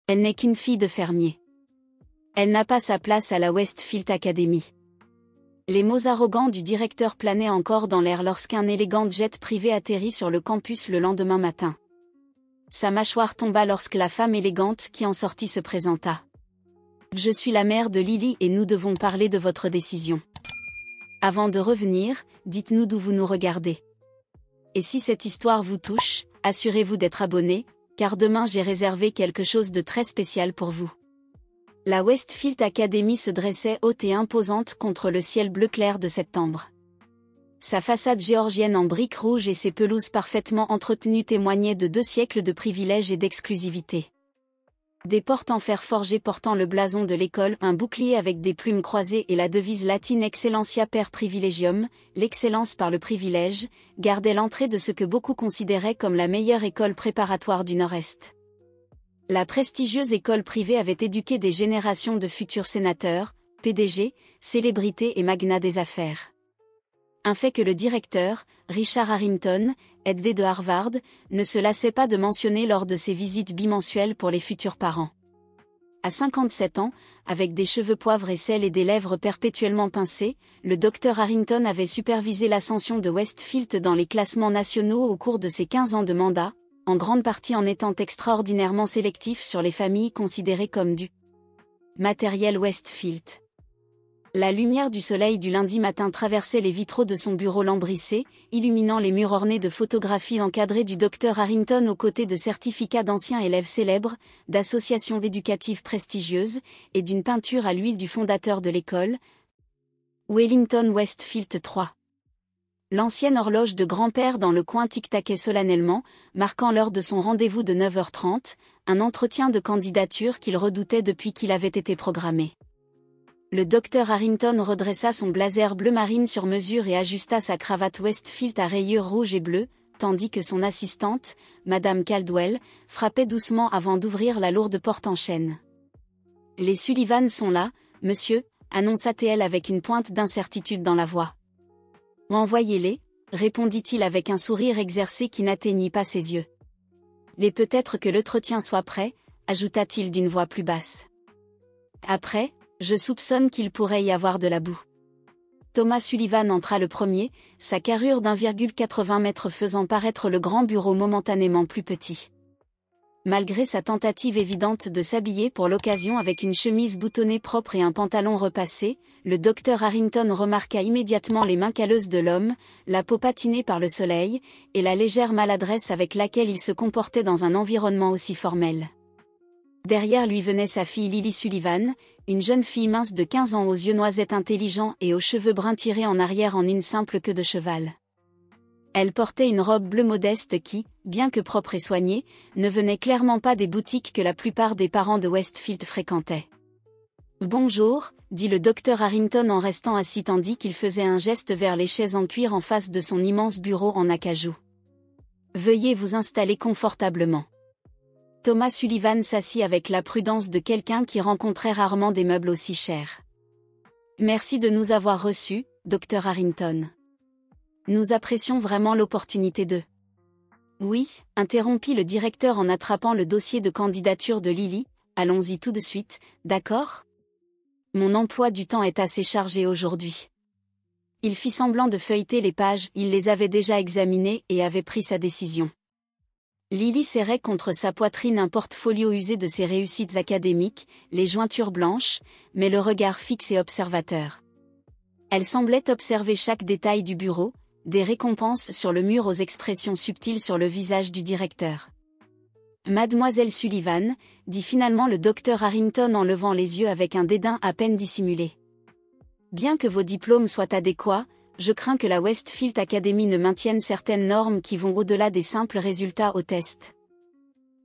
Elle n'est qu'une fille de fermier. Elle n'a pas sa place à la Westfield Academy. Les mots arrogants du directeur planaient encore dans l'air lorsqu'un élégant jet privé atterrit sur le campus le lendemain matin. Sa mâchoire tomba lorsque la femme élégante qui en sortit se présenta. « Je suis la mère de Lily et nous devons parler de votre décision. Avant de revenir, dites-nous d'où vous nous regardez. Et si cette histoire vous touche, assurez-vous d'être abonné, car demain j'ai réservé quelque chose de très spécial pour vous. » La Westfield Academy se dressait haute et imposante contre le ciel bleu clair de septembre. Sa façade géorgienne en briques rouges et ses pelouses parfaitement entretenues témoignaient de 2 siècles de privilèges et d'exclusivité. Des portes en fer forgé portant le blason de l'école, un bouclier avec des plumes croisées et la devise latine Excellentia per privilegium, l'excellence par le privilège, gardaient l'entrée de ce que beaucoup considéraient comme la meilleure école préparatoire du Nord-Est. La prestigieuse école privée avait éduqué des générations de futurs sénateurs, PDG, célébrités et magnats des affaires. Un fait que le directeur, Richard Harrington, aidé de Harvard, ne se lassait pas de mentionner lors de ses visites bimensuelles pour les futurs parents. À 57 ans, avec des cheveux poivre et sel et des lèvres perpétuellement pincées, le docteur Harrington avait supervisé l'ascension de Westfield dans les classements nationaux au cours de ses 15 ans de mandat, en grande partie en étant extraordinairement sélectif sur les familles considérées comme du matériel Westfield. La lumière du soleil du lundi matin traversait les vitraux de son bureau lambrissé, illuminant les murs ornés de photographies encadrées du docteur Harrington aux côtés de certificats d'anciens élèves célèbres, d'associations éducatives prestigieuses, et d'une peinture à l'huile du fondateur de l'école, Wellington Westfield III. L'ancienne horloge de grand-père dans le coin tic-taquait solennellement, marquant l'heure de son rendez-vous de 9h30, un entretien de candidature qu'il redoutait depuis qu'il avait été programmé. Le docteur Harrington redressa son blazer bleu marine sur mesure et ajusta sa cravate Westfield à rayures rouges et bleues, tandis que son assistante, Madame Caldwell, frappait doucement avant d'ouvrir la lourde porte en chêne. « Les Sullivan sont là, monsieur », annonça-t-elle avec une pointe d'incertitude dans la voix. « Envoyez-les », répondit-il avec un sourire exercé qui n'atteignit pas ses yeux. « Les peut-être que l'entretien soit prêt », ajouta-t-il d'une voix plus basse. « Après, je soupçonne qu'il pourrait y avoir de la boue. » Thomas Sullivan entra le premier, sa carrure d'1,80 m faisant paraître le grand bureau momentanément plus petit. Malgré sa tentative évidente de s'habiller pour l'occasion avec une chemise boutonnée propre et un pantalon repassé, le docteur Harrington remarqua immédiatement les mains calleuses de l'homme, la peau patinée par le soleil, et la légère maladresse avec laquelle il se comportait dans un environnement aussi formel. Derrière lui venait sa fille Lily Sullivan, une jeune fille mince de 15 ans aux yeux noisettes intelligents et aux cheveux bruns tirés en arrière en une simple queue de cheval. Elle portait une robe bleue modeste qui, bien que propre et soignée, ne venait clairement pas des boutiques que la plupart des parents de Westfield fréquentaient. « Bonjour », dit le docteur Harrington en restant assis tandis qu'il faisait un geste vers les chaises en cuir en face de son immense bureau en acajou. « Veuillez vous installer confortablement. » Thomas Sullivan s'assit avec la prudence de quelqu'un qui rencontrait rarement des meubles aussi chers. « Merci de nous avoir reçus, docteur Harrington. Nous apprécions vraiment l'opportunité de... » « Oui, » interrompit le directeur en attrapant le dossier de candidature de Lily, « allons-y tout de suite, d'accord ? Mon emploi du temps est assez chargé aujourd'hui. » Il fit semblant de feuilleter les pages, il les avait déjà examinées et avait pris sa décision. Lily serrait contre sa poitrine un portfolio usé de ses réussites académiques, les jointures blanches, mais le regard fixe et observateur. Elle semblait observer chaque détail du bureau, des récompenses sur le mur aux expressions subtiles sur le visage du directeur. « Mademoiselle Sullivan », dit finalement le docteur Harrington en levant les yeux avec un dédain à peine dissimulé. « Bien que vos diplômes soient adéquats, je crains que la Westfield Academy ne maintienne certaines normes qui vont au-delà des simples résultats au test. »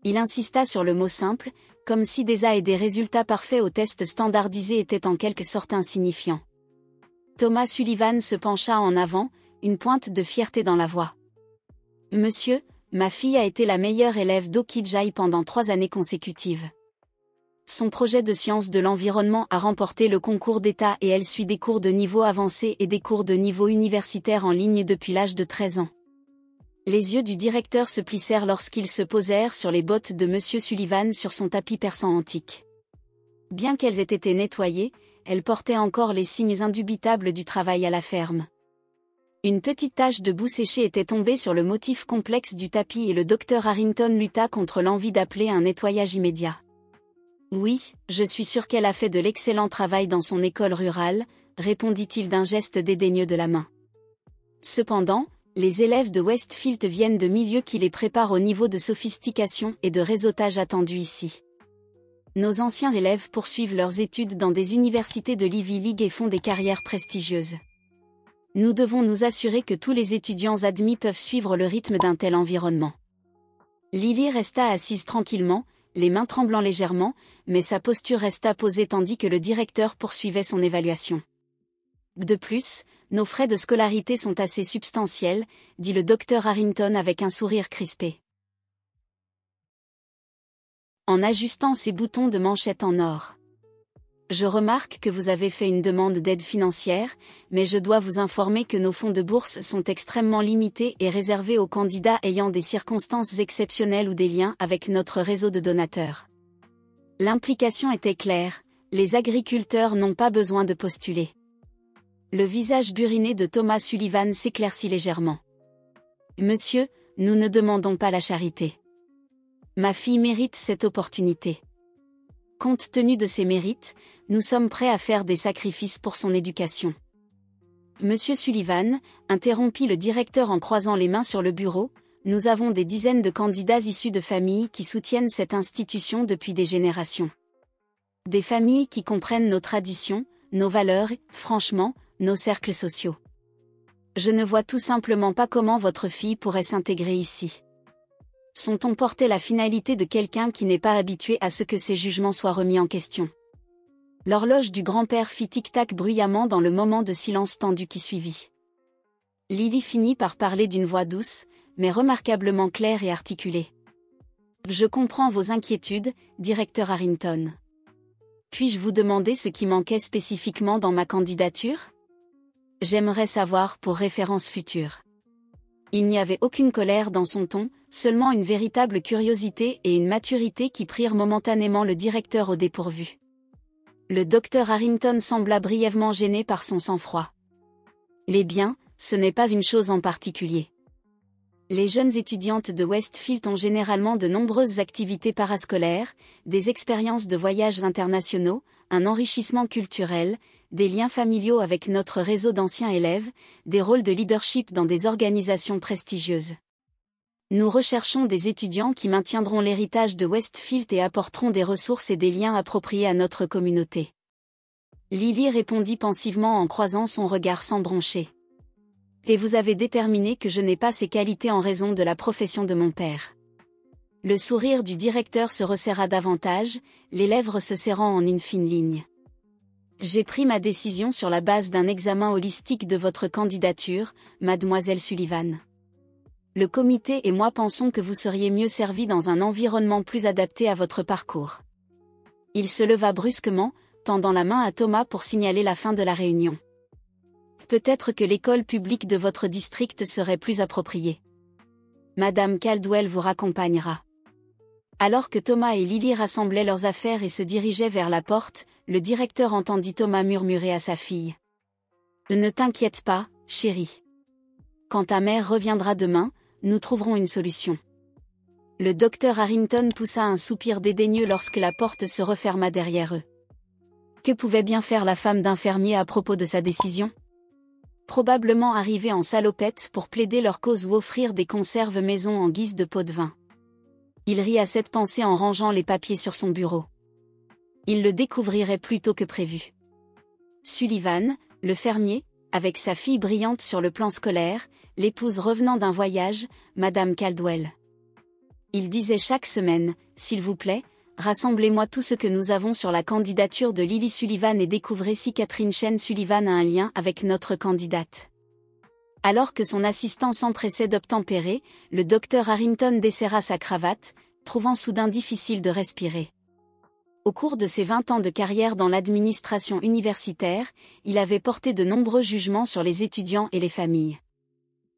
Il insista sur le mot simple, comme si des A et des résultats parfaits au test standardisé étaient en quelque sorte insignifiants. Thomas Sullivan se pencha en avant, une pointe de fierté dans la voix. « Monsieur, ma fille a été la meilleure élève d'Okijai pendant 3 années consécutives. Son projet de sciences de l'environnement a remporté le concours d'État et elle suit des cours de niveau avancé et des cours de niveau universitaire en ligne depuis l'âge de 13 ans. Les yeux du directeur se plissèrent lorsqu'ils se posèrent sur les bottes de M. Sullivan sur son tapis persan antique. Bien qu'elles aient été nettoyées, elles portaient encore les signes indubitables du travail à la ferme. Une petite tache de boue séchée était tombée sur le motif complexe du tapis et le docteur Harrington lutta contre l'envie d'appeler un nettoyage immédiat. Oui, je suis sûr qu'elle a fait de l'excellent travail dans son école rurale, répondit-il d'un geste dédaigneux de la main. Cependant, les élèves de Westfield viennent de milieux qui les préparent au niveau de sophistication et de réseautage attendu ici. Nos anciens élèves poursuivent leurs études dans des universités de l'Ivy League et font des carrières prestigieuses. Nous devons nous assurer que tous les étudiants admis peuvent suivre le rythme d'un tel environnement. Lily resta assise tranquillement, les mains tremblant légèrement, mais sa posture resta posée tandis que le directeur poursuivait son évaluation. De plus, nos frais de scolarité sont assez substantiels, dit le docteur Harrington avec un sourire crispé. En ajustant ses boutons de manchette en or. Je remarque que vous avez fait une demande d'aide financière, mais je dois vous informer que nos fonds de bourse sont extrêmement limités et réservés aux candidats ayant des circonstances exceptionnelles ou des liens avec notre réseau de donateurs. L'implication était claire, les agriculteurs n'ont pas besoin de postuler. Le visage buriné de Thomas Sullivan s'éclaircit légèrement. Monsieur, nous ne demandons pas la charité. Ma fille mérite cette opportunité. Compte tenu de ses mérites, nous sommes prêts à faire des sacrifices pour son éducation. Monsieur Sullivan, interrompit le directeur en croisant les mains sur le bureau, nous avons des dizaines de candidats issus de familles qui soutiennent cette institution depuis des générations. Des familles qui comprennent nos traditions, nos valeurs et, franchement, nos cercles sociaux. Je ne vois tout simplement pas comment votre fille pourrait s'intégrer ici. Son ton portait la finalité de quelqu'un qui n'est pas habitué à ce que ses jugements soient remis en question. L'horloge du grand-père fit tic-tac bruyamment dans le moment de silence tendu qui suivit. Lily finit par parler d'une voix douce, mais remarquablement claire et articulée. Je comprends vos inquiétudes, directeur Harrington. Puis-je vous demander ce qui manquait spécifiquement dans ma candidature ? J'aimerais savoir pour référence future. Il n'y avait aucune colère dans son ton, seulement une véritable curiosité et une maturité qui prirent momentanément le directeur au dépourvu. Le docteur Harrington sembla brièvement gêné par son sang-froid. Les biens, ce n'est pas une chose en particulier. Les jeunes étudiantes de Westfield ont généralement de nombreuses activités parascolaires, des expériences de voyages internationaux, un enrichissement culturel, des liens familiaux avec notre réseau d'anciens élèves, des rôles de leadership dans des organisations prestigieuses. Nous recherchons des étudiants qui maintiendront l'héritage de Westfield et apporteront des ressources et des liens appropriés à notre communauté. Lily répondit pensivement en croisant son regard sans broncher. Et vous avez déterminé que je n'ai pas ces qualités en raison de la profession de mon père. Le sourire du directeur se resserra davantage, les lèvres se serrant en une fine ligne. J'ai pris ma décision sur la base d'un examen holistique de votre candidature, mademoiselle Sullivan. Le comité et moi pensons que vous seriez mieux servi dans un environnement plus adapté à votre parcours. Il se leva brusquement, tendant la main à Thomas pour signaler la fin de la réunion. Peut-être que l'école publique de votre district serait plus appropriée. Madame Caldwell vous raccompagnera. Alors que Thomas et Lily rassemblaient leurs affaires et se dirigeaient vers la porte, le directeur entendit Thomas murmurer à sa fille. « Ne t'inquiète pas, chérie. Quand ta mère reviendra demain, nous trouverons une solution. » Le docteur Harrington poussa un soupir dédaigneux lorsque la porte se referma derrière eux. Que pouvait bien faire la femme d'un fermier à propos de sa décision ? Probablement arriver en salopette pour plaider leur cause ou offrir des conserves maison en guise de pot de vin. Il rit à cette pensée en rangeant les papiers sur son bureau. Il le découvrirait plus tôt que prévu. Sullivan, le fermier, avec sa fille brillante sur le plan scolaire, l'épouse revenant d'un voyage, Madame Caldwell. Il disait chaque semaine, s'il vous plaît, rassemblez-moi tout ce que nous avons sur la candidature de Lily Sullivan et découvrez si Catherine Chen Sullivan a un lien avec notre candidate. Alors que son assistant s'empressait d'obtempérer, le docteur Harrington desserra sa cravate, trouvant soudain difficile de respirer. Au cours de ses 20 ans de carrière dans l'administration universitaire, il avait porté de nombreux jugements sur les étudiants et les familles.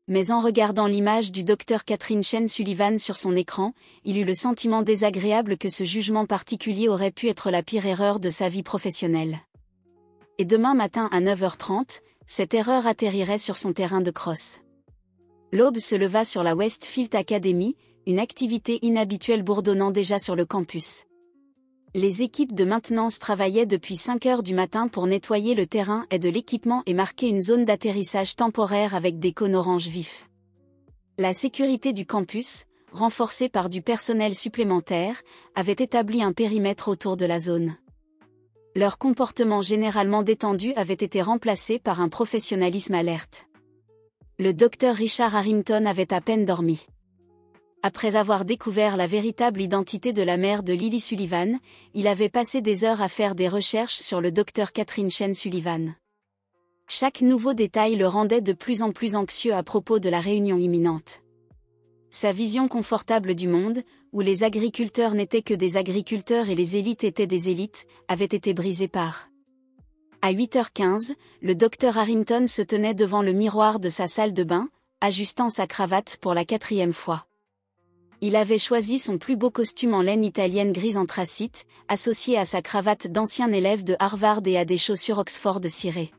Mais en regardant l'image du docteur Catherine Chen Sullivan sur son écran, il eut le sentiment désagréable que ce jugement particulier aurait pu être la pire erreur de sa vie professionnelle. Et demain matin à 9h30, cette erreur atterrirait sur son terrain de cross. L'aube se leva sur la Westfield Academy, une activité inhabituelle bourdonnant déjà sur le campus. Les équipes de maintenance travaillaient depuis 5 heures du matin pour nettoyer le terrain et de l'équipement et marquer une zone d'atterrissage temporaire avec des cônes orange vifs. La sécurité du campus, renforcée par du personnel supplémentaire, avait établi un périmètre autour de la zone. Leur comportement généralement détendu avait été remplacé par un professionnalisme alerte. Le docteur Richard Harrington avait à peine dormi. Après avoir découvert la véritable identité de la mère de Lily Sullivan, il avait passé des heures à faire des recherches sur le docteur Catherine Chen Sullivan. Chaque nouveau détail le rendait de plus en plus anxieux à propos de la réunion imminente. Sa vision confortable du monde, où les agriculteurs n'étaient que des agriculteurs et les élites étaient des élites, avait été brisée par. À 8h15, le docteur Harrington se tenait devant le miroir de sa salle de bain, ajustant sa cravate pour la 4e fois. Il avait choisi son plus beau costume en laine italienne grise anthracite, associé à sa cravate d'ancien élève de Harvard et à des chaussures Oxford cirées.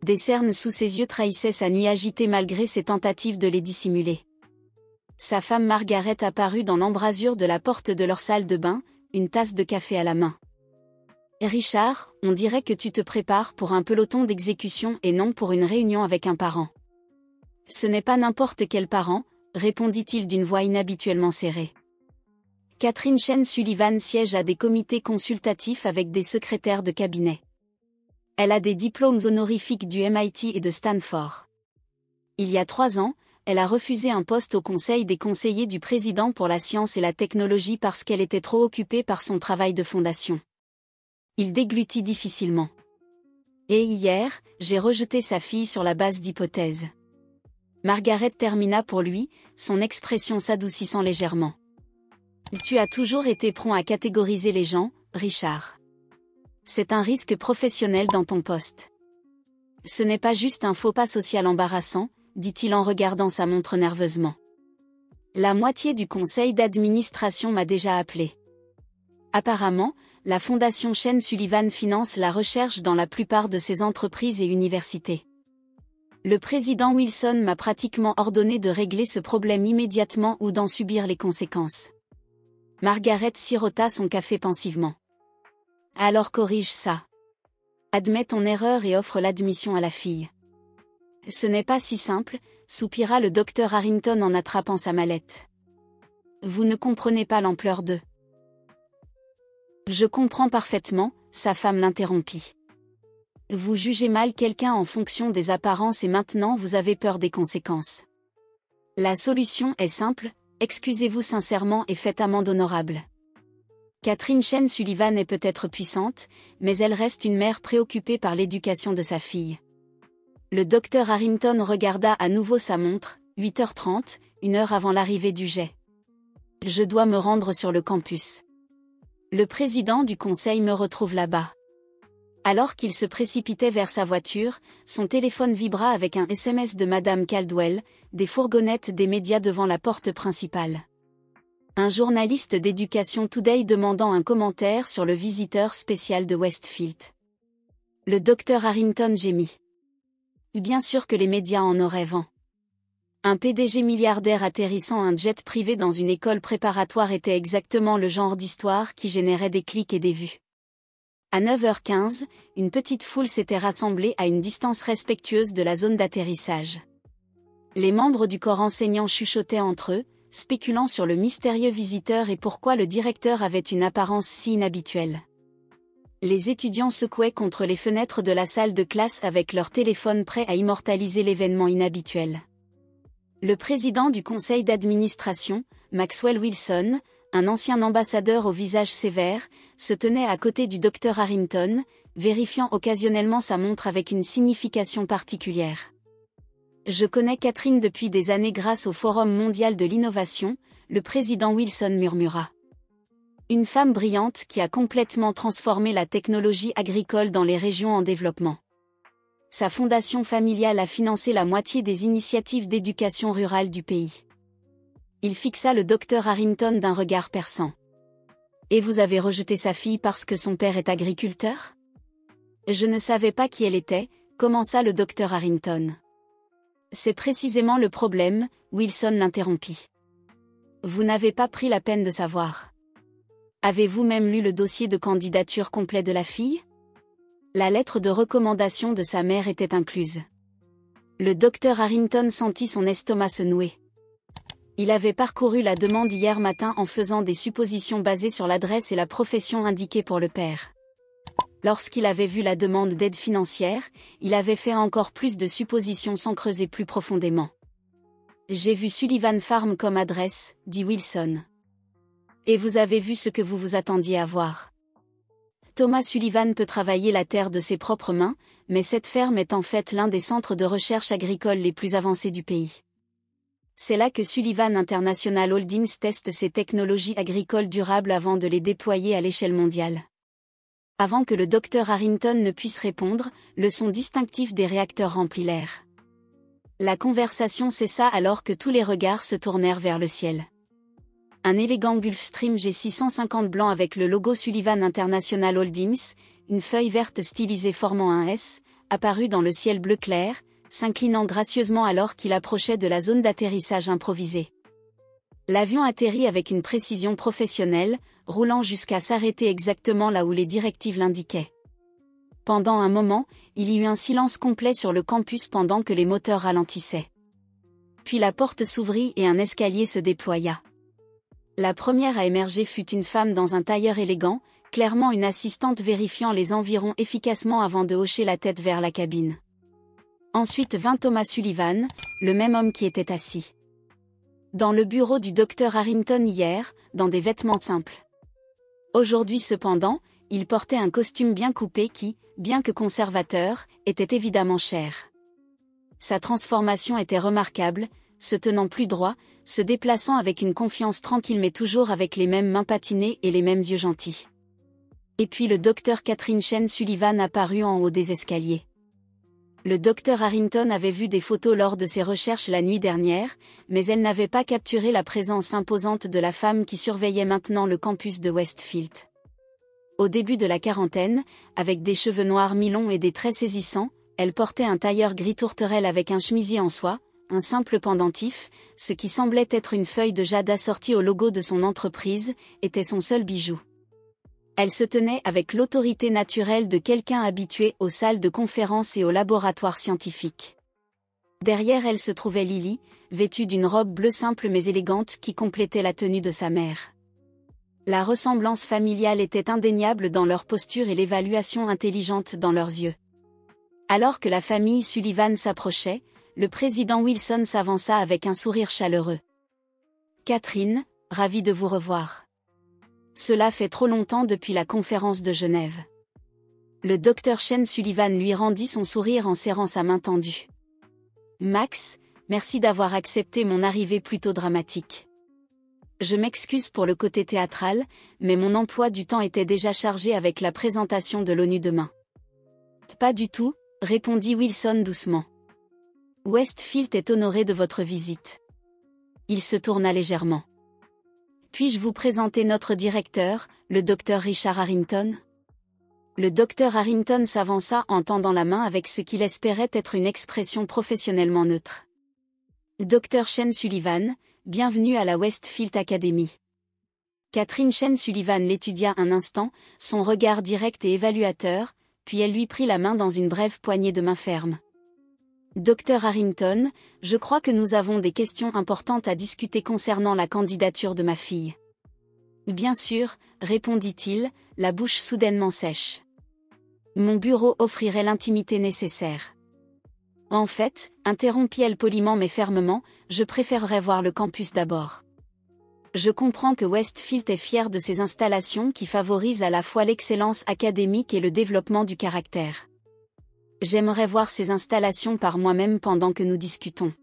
Des cernes sous ses yeux trahissaient sa nuit agitée malgré ses tentatives de les dissimuler. Sa femme Margaret apparut dans l'embrasure de la porte de leur salle de bain, une tasse de café à la main. « Richard, on dirait que tu te prépares pour un peloton d'exécution et non pour une réunion avec un parent. »« Ce n'est pas n'importe quel parent, » répondit-il d'une voix inhabituellement serrée. Catherine Chen Sullivan siège à des comités consultatifs avec des secrétaires de cabinet. Elle a des diplômes honorifiques du MIT et de Stanford. Il y a 3 ans, elle a refusé un poste au conseil des conseillers du président pour la science et la technologie parce qu'elle était trop occupée par son travail de fondation. Il déglutit difficilement. Et hier, j'ai rejeté sa fille sur la base d'hypothèses. Margaret termina pour lui, son expression s'adoucissant légèrement. Tu as toujours été prompt à catégoriser les gens, Richard. C'est un risque professionnel dans ton poste. Ce n'est pas juste un faux pas social embarrassant, dit-il en regardant sa montre nerveusement. La moitié du conseil d'administration m'a déjà appelé. Apparemment, la fondation Chen Sullivan finance la recherche dans la plupart de ses entreprises et universités. Le président Wilson m'a pratiquement ordonné de régler ce problème immédiatement ou d'en subir les conséquences. Margaret sirota son café pensivement. Alors corrige ça. Admets ton erreur et offre l'admission à la fille. Ce n'est pas si simple, soupira le docteur Harrington en attrapant sa mallette. Vous ne comprenez pas l'ampleur de. Je comprends parfaitement, sa femme l'interrompit. Vous jugez mal quelqu'un en fonction des apparences et maintenant vous avez peur des conséquences. La solution est simple, excusez-vous sincèrement et faites amende honorable. Catherine Chen Sullivan est peut-être puissante, mais elle reste une mère préoccupée par l'éducation de sa fille. Le docteur Harrington regarda à nouveau sa montre, 8h30, 1 heure avant l'arrivée du jet. Je dois me rendre sur le campus. Le président du conseil me retrouve là-bas. Alors qu'il se précipitait vers sa voiture, son téléphone vibra avec un SMS de Madame Caldwell, des fourgonnettes des médias devant la porte principale. Un journaliste d'Education Today demandant un commentaire sur le visiteur spécial de Westfield. Le docteur Harrington gémit. Bien sûr que les médias en auraient vent. Un PDG milliardaire atterrissant un jet privé dans une école préparatoire était exactement le genre d'histoire qui générait des clics et des vues. À 9h15, une petite foule s'était rassemblée à une distance respectueuse de la zone d'atterrissage. Les membres du corps enseignant chuchotaient entre eux, spéculant sur le mystérieux visiteur et pourquoi le directeur avait une apparence si inhabituelle. Les étudiants secouaient contre les fenêtres de la salle de classe avec leur téléphone prêt à immortaliser l'événement inhabituel. Le président du conseil d'administration, Maxwell Wilson, un ancien ambassadeur au visage sévère, se tenait à côté du docteur Harrington, vérifiant occasionnellement sa montre avec une signification particulière. Je connais Catherine depuis des années grâce au Forum mondial de l'innovation, le président Wilson murmura. Une femme brillante qui a complètement transformé la technologie agricole dans les régions en développement. Sa fondation familiale a financé la moitié des initiatives d'éducation rurale du pays. Il fixa le docteur Harrington d'un regard perçant. Et vous avez rejeté sa fille parce que son père est agriculteur? Je ne savais pas qui elle était, commença le docteur Harrington. C'est précisément le problème, Wilson l'interrompit. Vous n'avez pas pris la peine de savoir. Avez-vous même lu le dossier de candidature complet de la fille? La lettre de recommandation de sa mère était incluse. Le docteur Harrington sentit son estomac se nouer. Il avait parcouru la demande hier matin en faisant des suppositions basées sur l'adresse et la profession indiquée pour le père. Lorsqu'il avait vu la demande d'aide financière, il avait fait encore plus de suppositions sans creuser plus profondément. J'ai vu Sullivan Farm comme adresse, dit Wilson. Et vous avez vu ce que vous vous attendiez à voir. Thomas Sullivan peut travailler la terre de ses propres mains, mais cette ferme est en fait l'un des centres de recherche agricole les plus avancés du pays. C'est là que Sullivan International Holdings teste ses technologies agricoles durables avant de les déployer à l'échelle mondiale. Avant que le docteur Harrington ne puisse répondre, le son distinctif des réacteurs remplit l'air. La conversation cessa alors que tous les regards se tournèrent vers le ciel. Un élégant Gulfstream G650 blanc avec le logo Sullivan International Holdings, une feuille verte stylisée formant un S, apparut dans le ciel bleu clair, s'inclinant gracieusement alors qu'il approchait de la zone d'atterrissage improvisée. L'avion atterrit avec une précision professionnelle, roulant jusqu'à s'arrêter exactement là où les directives l'indiquaient. Pendant un moment, il y eut un silence complet sur le campus pendant que les moteurs ralentissaient. Puis la porte s'ouvrit et un escalier se déploya. La première à émerger fut une femme dans un tailleur élégant, clairement une assistante vérifiant les environs efficacement avant de hocher la tête vers la cabine. Ensuite vint Thomas Sullivan, le même homme qui était assis dans le bureau du docteur Harrington hier, dans des vêtements simples. Aujourd'hui cependant, il portait un costume bien coupé qui, bien que conservateur, était évidemment cher. Sa transformation était remarquable, se tenant plus droit, se déplaçant avec une confiance tranquille mais toujours avec les mêmes mains patinées et les mêmes yeux gentils. Et puis le docteur Catherine Chen Sullivan apparut en haut des escaliers. Le docteur Harrington avait vu des photos lors de ses recherches la nuit dernière, mais elle n'avait pas capturé la présence imposante de la femme qui surveillait maintenant le campus de Westfield. Au début de la quarantaine, avec des cheveux noirs mi-longs et des traits saisissants, elle portait un tailleur gris tourterelle avec un chemisier en soie, un simple pendentif, ce qui semblait être une feuille de jade assortie au logo de son entreprise, était son seul bijou. Elle se tenait avec l'autorité naturelle de quelqu'un habitué aux salles de conférences et aux laboratoires scientifiques. Derrière elle se trouvait Lily, vêtue d'une robe bleue simple mais élégante qui complétait la tenue de sa mère. La ressemblance familiale était indéniable dans leur posture et l'évaluation intelligente dans leurs yeux. Alors que la famille Sullivan s'approchait, le président Wilson s'avança avec un sourire chaleureux. « Catherine, ravi de vous revoir. Cela fait trop longtemps depuis la conférence de Genève. » Le docteur Chen Sullivan lui rendit son sourire en serrant sa main tendue. « Max, merci d'avoir accepté mon arrivée plutôt dramatique. Je m'excuse pour le côté théâtral, mais mon emploi du temps était déjà chargé avec la présentation de l'ONU demain. » « Pas du tout, » répondit Wilson doucement. « Westfield est honoré de votre visite. » Il se tourna légèrement. « Puis-je vous présenter notre directeur, le docteur Richard Harrington ?» Le docteur Harrington s'avança en tendant la main avec ce qu'il espérait être une expression professionnellement neutre. « Dr Chen Sullivan, bienvenue à la Westfield Academy. » Catherine Chen Sullivan l'étudia un instant, son regard direct et évaluateur, puis elle lui prit la main dans une brève poignée de main ferme. « Dr Harrington, je crois que nous avons des questions importantes à discuter concernant la candidature de ma fille. » « Bien sûr, » répondit-il, la bouche soudainement sèche. « Mon bureau offrirait l'intimité nécessaire. » « En fait, » interrompit-elle poliment mais fermement, « je préférerais voir le campus d'abord. Je comprends que Westfield est fier de ses installations qui favorisent à la fois l'excellence académique et le développement du caractère. J'aimerais voir ces installations par moi-même pendant que nous discutons. »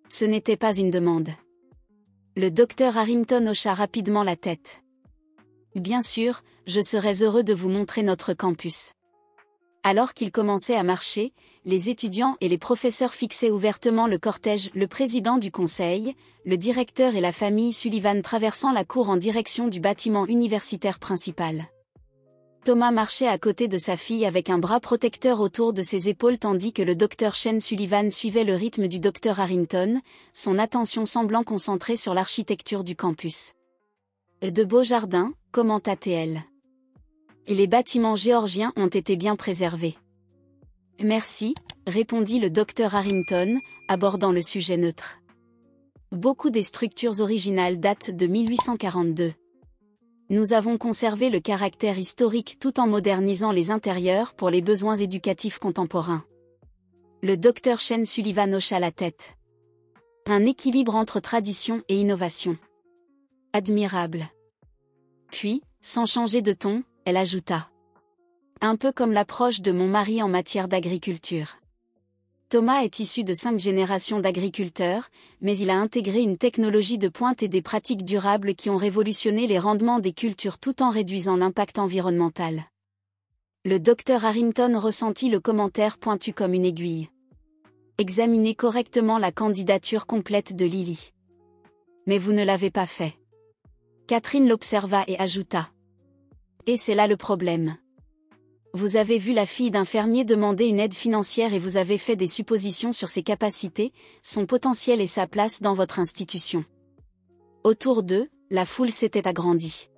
Ce n'était pas une demande. Le docteur Harrington hocha rapidement la tête. « Bien sûr, je serais heureux de vous montrer notre campus. » Alors qu'il commençait à marcher, les étudiants et les professeurs fixaient ouvertement le cortège, le président du conseil, le directeur et la famille Sullivan traversant la cour en direction du bâtiment universitaire principal. Thomas marchait à côté de sa fille avec un bras protecteur autour de ses épaules tandis que le docteur Shane Sullivan suivait le rythme du docteur Harrington, son attention semblant concentrée sur l'architecture du campus. De beaux jardins, commenta-t-elle. Et les bâtiments géorgiens ont été bien préservés. Merci, répondit le docteur Harrington, abordant le sujet neutre. Beaucoup des structures originales datent de 1842. Nous avons conservé le caractère historique tout en modernisant les intérieurs pour les besoins éducatifs contemporains. Le docteur Shane Sullivan hocha la tête. Un équilibre entre tradition et innovation. Admirable. Puis, sans changer de ton, elle ajouta. Un peu comme l'approche de mon mari en matière d'agriculture. Thomas est issu de 5 générations d'agriculteurs, mais il a intégré une technologie de pointe et des pratiques durables qui ont révolutionné les rendements des cultures tout en réduisant l'impact environnemental. Le docteur Harrington ressentit le commentaire pointu comme une aiguille. Examinez correctement la candidature complète de Lily. Mais vous ne l'avez pas fait. Catherine l'observa et ajouta. Et c'est là le problème. Vous avez vu la fille d'un fermier demander une aide financière et vous avez fait des suppositions sur ses capacités, son potentiel et sa place dans votre institution. Autour d'eux, la foule s'était agrandie.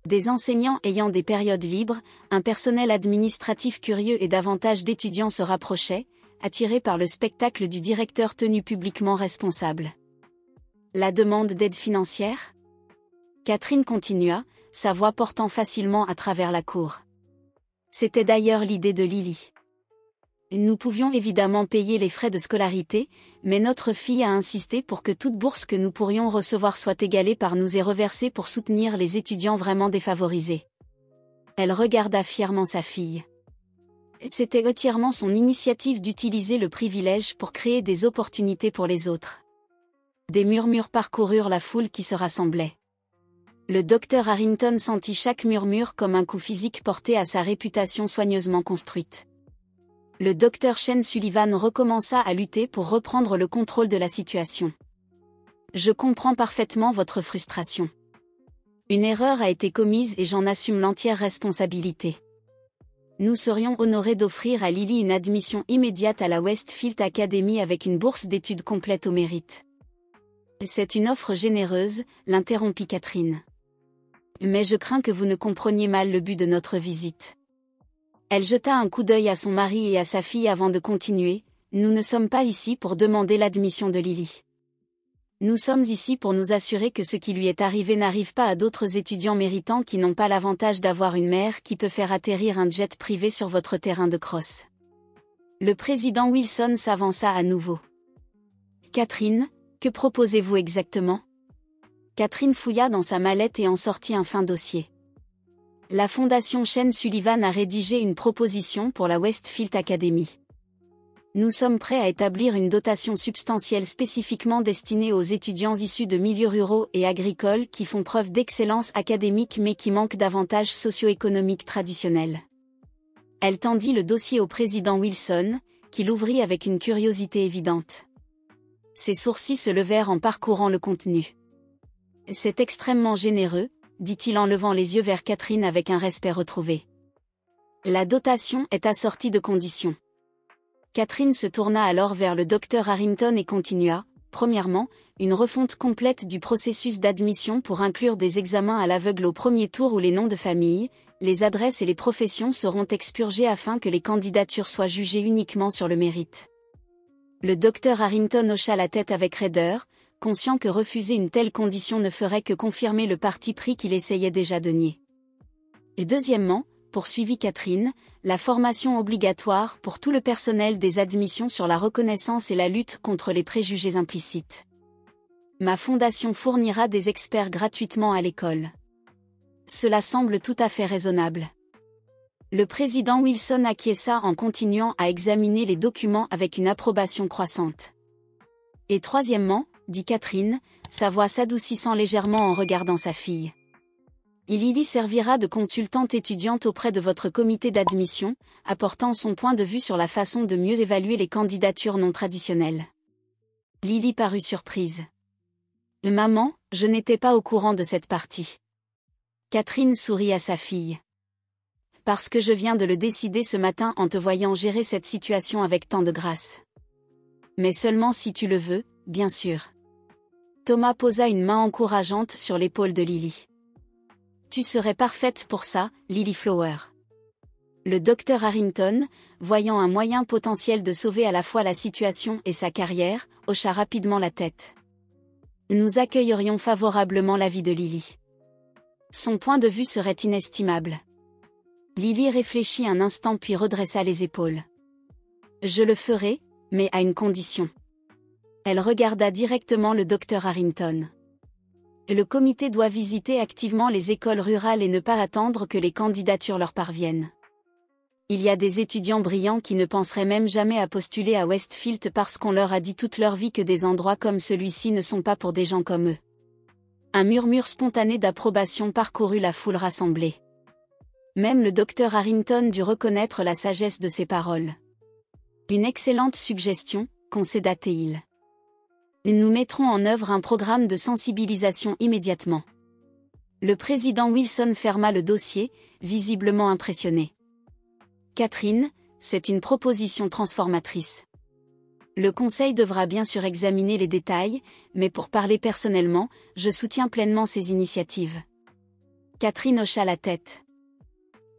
Des enseignants ayant des périodes libres, un personnel administratif curieux et davantage d'étudiants se rapprochaient, attirés par le spectacle du directeur tenu publiquement responsable. La demande d'aide financière ? Catherine continua, sa voix portant facilement à travers la cour. C'était d'ailleurs l'idée de Lily. Nous pouvions évidemment payer les frais de scolarité, mais notre fille a insisté pour que toute bourse que nous pourrions recevoir soit égalée par nous et reversée pour soutenir les étudiants vraiment défavorisés. Elle regarda fièrement sa fille. C'était entièrement son initiative d'utiliser le privilège pour créer des opportunités pour les autres. Des murmures parcoururent la foule qui se rassemblait. Le docteur Harrington sentit chaque murmure comme un coup physique porté à sa réputation soigneusement construite. Le docteur Shane Sullivan recommença à lutter pour reprendre le contrôle de la situation. Je comprends parfaitement votre frustration. Une erreur a été commise et j'en assume l'entière responsabilité. Nous serions honorés d'offrir à Lily une admission immédiate à la Westfield Academy avec une bourse d'études complète au mérite. C'est une offre généreuse, l'interrompit Catherine. Mais je crains que vous ne compreniez mal le but de notre visite. Elle jeta un coup d'œil à son mari et à sa fille avant de continuer. Nous ne sommes pas ici pour demander l'admission de Lily. Nous sommes ici pour nous assurer que ce qui lui est arrivé n'arrive pas à d'autres étudiants méritants qui n'ont pas l'avantage d'avoir une mère qui peut faire atterrir un jet privé sur votre terrain de crosse. Le président Wilson s'avança à nouveau. Catherine, que proposez-vous exactement ? Catherine fouilla dans sa mallette et en sortit un fin dossier. La fondation Shane Sullivan a rédigé une proposition pour la Westfield Academy. Nous sommes prêts à établir une dotation substantielle spécifiquement destinée aux étudiants issus de milieux ruraux et agricoles qui font preuve d'excellence académique mais qui manquent d'avantages socio-économiques traditionnels. Elle tendit le dossier au président Wilson, qui l'ouvrit avec une curiosité évidente. Ses sourcils se levèrent en parcourant le contenu. C'est extrêmement généreux, dit-il en levant les yeux vers Catherine avec un respect retrouvé. La dotation est assortie de conditions. Catherine se tourna alors vers le docteur Harrington et continua. Premièrement, une refonte complète du processus d'admission pour inclure des examens à l'aveugle au premier tour où les noms de famille, les adresses et les professions seront expurgés afin que les candidatures soient jugées uniquement sur le mérite. Le docteur Harrington hocha la tête avec raideur, conscient que refuser une telle condition ne ferait que confirmer le parti pris qu'il essayait déjà de nier. Et deuxièmement, poursuivit Catherine, la formation obligatoire pour tout le personnel des admissions sur la reconnaissance et la lutte contre les préjugés implicites. Ma fondation fournira des experts gratuitement à l'école. Cela semble tout à fait raisonnable. Le président Wilson acquiesça en continuant à examiner les documents avec une approbation croissante. Et troisièmement, dit Catherine, sa voix s'adoucissant légèrement en regardant sa fille. Lily servira de consultante étudiante auprès de votre comité d'admission, apportant son point de vue sur la façon de mieux évaluer les candidatures non traditionnelles. Lily parut surprise. Maman, je n'étais pas au courant de cette partie. Catherine sourit à sa fille. Parce que je viens de le décider ce matin en te voyant gérer cette situation avec tant de grâce. Mais seulement si tu le veux, bien sûr. Thomas posa une main encourageante sur l'épaule de Lily. Tu serais parfaite pour ça, Lily Flower. Le docteur Harrington, voyant un moyen potentiel de sauver à la fois la situation et sa carrière, hocha rapidement la tête. Nous accueillerions favorablement l'avis de Lily. Son point de vue serait inestimable. Lily réfléchit un instant puis redressa les épaules. Je le ferai, mais à une condition. Elle regarda directement le docteur Harrington. Le comité doit visiter activement les écoles rurales et ne pas attendre que les candidatures leur parviennent. Il y a des étudiants brillants qui ne penseraient même jamais à postuler à Westfield parce qu'on leur a dit toute leur vie que des endroits comme celui-ci ne sont pas pour des gens comme eux. Un murmure spontané d'approbation parcourut la foule rassemblée. Même le docteur Harrington dut reconnaître la sagesse de ses paroles. Une excellente suggestion, concéda-t-il. Nous mettrons en œuvre un programme de sensibilisation immédiatement. Le président Wilson ferma le dossier, visiblement impressionné. Catherine, c'est une proposition transformatrice. Le Conseil devra bien sûr examiner les détails, mais pour parler personnellement, je soutiens pleinement ces initiatives. Catherine hocha la tête.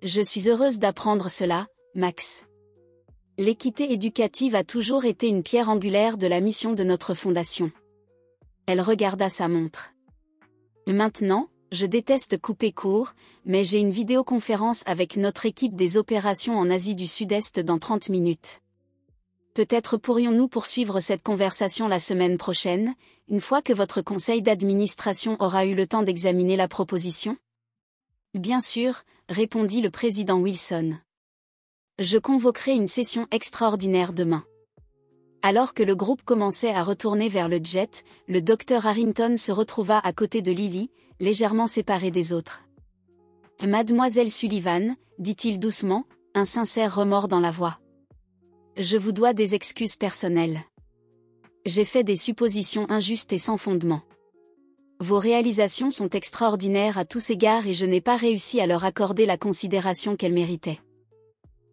Je suis heureuse d'apprendre cela, Max. L'équité éducative a toujours été une pierre angulaire de la mission de notre fondation. Elle regarda sa montre. Maintenant, je déteste couper court, mais j'ai une vidéoconférence avec notre équipe des opérations en Asie du Sud-Est dans 30 minutes. Peut-être pourrions-nous poursuivre cette conversation la semaine prochaine, une fois que votre conseil d'administration aura eu le temps d'examiner la proposition ? Bien sûr, répondit le président Wilson. Je convoquerai une session extraordinaire demain. Alors que le groupe commençait à retourner vers le jet, le docteur Harrington se retrouva à côté de Lily, légèrement séparée des autres. Mademoiselle Sullivan, dit-il doucement, un sincère remords dans la voix. Je vous dois des excuses personnelles. J'ai fait des suppositions injustes et sans fondement. Vos réalisations sont extraordinaires à tous égards et je n'ai pas réussi à leur accorder la considération qu'elles méritaient.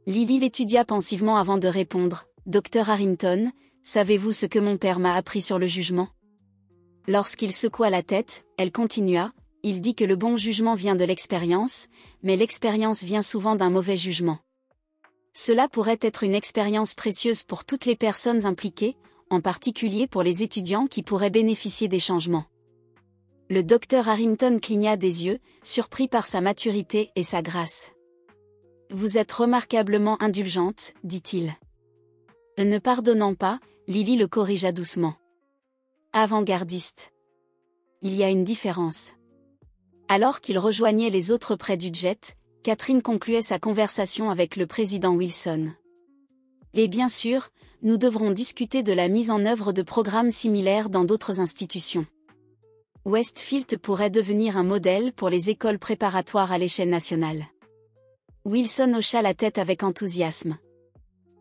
Lily l'étudia pensivement avant de répondre. Docteur Harrington, savez-vous ce que mon père m'a appris sur le jugement ? Lorsqu'il secoua la tête, elle continua. Il dit que le bon jugement vient de l'expérience, mais l'expérience vient souvent d'un mauvais jugement. Cela pourrait être une expérience précieuse pour toutes les personnes impliquées, en particulier pour les étudiants qui pourraient bénéficier des changements. Le docteur Harrington cligna des yeux, surpris par sa maturité et sa grâce. Vous êtes remarquablement indulgente, dit-il. Ne pardonnant pas, Lily le corrigea doucement. Avant-gardiste. Il y a une différence. Alors qu'il rejoignait les autres près du jet, Catherine concluait sa conversation avec le président Wilson. Et bien sûr, nous devrons discuter de la mise en œuvre de programmes similaires dans d'autres institutions. Westfield pourrait devenir un modèle pour les écoles préparatoires à l'échelle nationale. Wilson hocha la tête avec enthousiasme.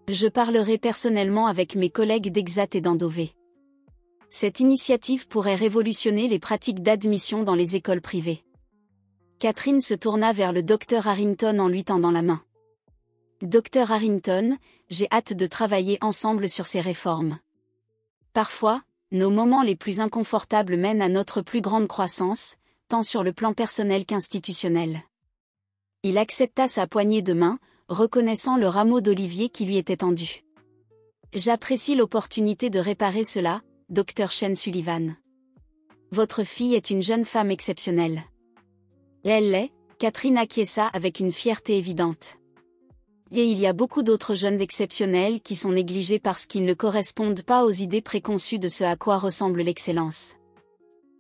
Je parlerai personnellement avec mes collègues d'Exat et d'Andover. Cette initiative pourrait révolutionner les pratiques d'admission dans les écoles privées. Catherine se tourna vers le docteur Harrington en lui tendant la main. Docteur Harrington, j'ai hâte de travailler ensemble sur ces réformes. Parfois, nos moments les plus inconfortables mènent à notre plus grande croissance, tant sur le plan personnel qu'institutionnel. Il accepta sa poignée de main, reconnaissant le rameau d'olivier qui lui était tendu. J'apprécie l'opportunité de réparer cela, docteur Chen Sullivan. Votre fille est une jeune femme exceptionnelle. Elle l'est, Catherine acquiesça avec une fierté évidente. Et il y a beaucoup d'autres jeunes exceptionnels qui sont négligés parce qu'ils ne correspondent pas aux idées préconçues de ce à quoi ressemble l'excellence.